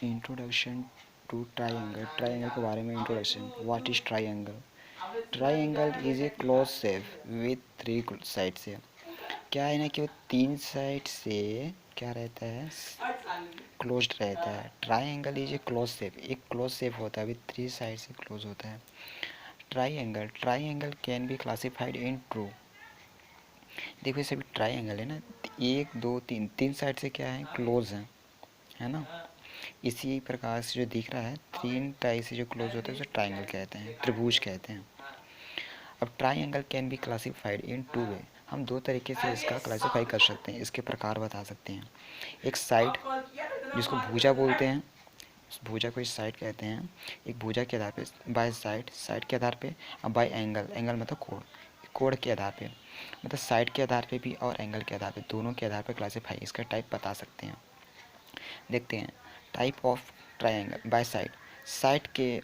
Introduction to triangle. Triangle के बारे में introduction. What is triangle? Triangle is a close shape with three side से। क्या है ना कि वो तीन साइड से क्या रहता है, क्लोज्ड रहता है। Triangle is a close shape, एक क्लोज शेप होता है विथ थ्री साइड से क्लोज होता है। Triangle, triangle can be classified in two. देखो ये सभी ट्राइंगल है ना, एक दो तीन, तीन साइड से क्या है, क्लोज है ना। इसी प्रकार से जो दिख रहा है तीन टाइप से जो क्लोज होता है उसे ट्राइंगल कहते हैं, त्रिभुज कहते हैं। अब triangle can be classified in two way. हम दो तरीके से इसका क्लासिफाई कर सकते हैं, इसके प्रकार बता सकते हैं। एक साइड जिसको भुजा बोलते हैं, उस भुजा को इस साइड कहते हैं। एक भुजा के आधार पे, बाय साइड, साइड के आधार पे, और बाय एंगल, एंगल मतलब कोण, कोण के आधार पे, मतलब साइड के आधार पे भी और एंगल के आधार पे, दोनों के आधार पे क्लासिफाई इसका टाइप बता सकते हैं। देखते हैं type of triangle by side. Side के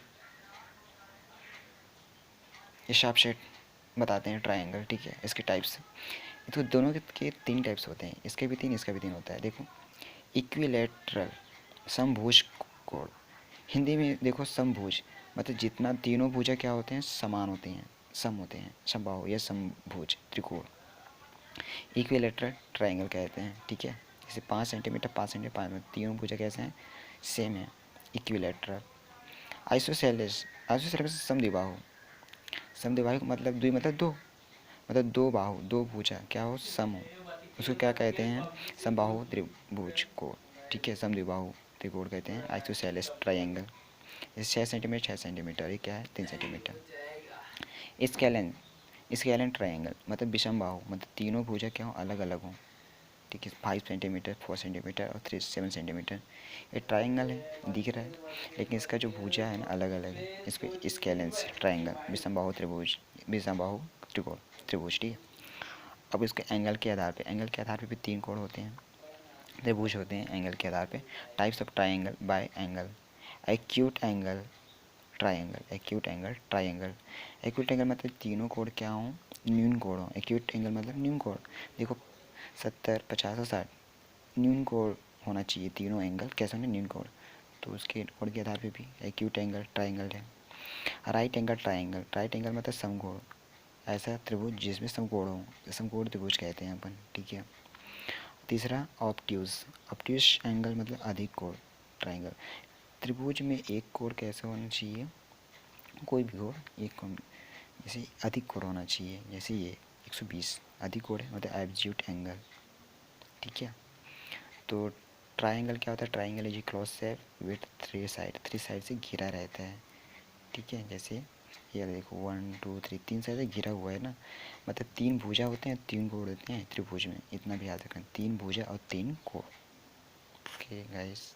हिसाब से बताते हैं ट्राइंगल, ठीक है, इसके टाइप्स। तो दोनों के तीन टाइप्स होते हैं, इसके भी तीन, इसका भी तीन होता है। देखो इक्विलेटरल, समभुज कोण। हिंदी में देखो समभुज मतलब जितना तीनों भुजा क्या होते हैं, समान होते हैं, सम होते हैं, समबाहु या समभुज त्रिकोण। इक्विलेटरल ट्राइंगल कहते हैं, ठीक है। जैसे 5 सेंटीमीटर 5 सेंटीमीटर 5 तीनों भुजा कैसे हैं, सेम है, इक्विलेटरल। आइसोसेलेस, आइसोसेलेस समद्विबाहु, समद्विबाहु मतलब द्वि मतलब दो, मतलब दो बाहु, दो भुजा क्या हो, सम हो, उसको क्या कहते हैं, समबाहु त्रिभुज कोण, ठीक है, समद्विबाहु त्रिकोण कहते हैं आइसोसेलेस ट्राइंगल। 6 सेंटीमीटर 6 सेंटीमीटर, ये क्या है, 3 सेंटीमीटर। स्केलन, स्केलन ट्राइंगल मतलब विषमबाहु, मतलब तीनों भुजा क्या हो, अलग अलग हो, ठीक है, 5 सेंटीमीटर 4 सेंटीमीटर और 3 7 सेंटीमीटर। ये ट्राइंगल है, दिख रहा है, लेकिन इसका जो भुजा है ना अलग अलग है। इसको स्केलेंस ट्राइंगल, विषमबाहु त्रिभुज, विषमबाहु त्रिकोण, त्रिभुज, ठीक है। अब इसके एंगल के आधार पे, एंगल के आधार पे भी तीन कोण होते हैं, त्रिभुज होते हैं एंगल के आधार पे। Types of triangle bye angle. Acute angle triangle, acute angle triangle. Acute angle मतलब तीनों कोण क्या हो, न्यून कोण हो। एक्यूट एंगल मतलब न्यून कोण। देखो 70 50 और 60 न्यून कोण होना चाहिए, तीनों एंगल कैसे होंगे, न्यून कोण। तो उसके कोण के आधार पे भी एक्यूट एंगल ट्राइंगल है। Right angle triangle, right angle मतलब समकोण, ऐसा त्रिभुज जिसमें समकोण हो, समकोण त्रिभुज कहते हैं अपन, ठीक है। तीसरा ऑब्ट्यूज, ऑब्ट्यूज एंगल मतलब अधिक कोण ट्राइंगल। त्रिभुज में एक कोण कैसे होना चाहिए, कोई भी कोण एक कोण, जैसे अधिक कोण होना चाहिए, जैसे ये 120 अधिक कोण है, मतलब एब्सोल्यूट एंगल, ठीक है। तो ट्राइंगल क्या होता है, triangle is close shape with three side से घिरा रहता है, ठीक है। जैसे ये देखो 1 2 3, तीन साइड से घिरा हुआ है ना, मतलब तीन भुजा होते हैं, तीन कोण होते हैं त्रिभुज में, इतना भी याद रखना, तीन भुजा और तीन कोण। Okay guys.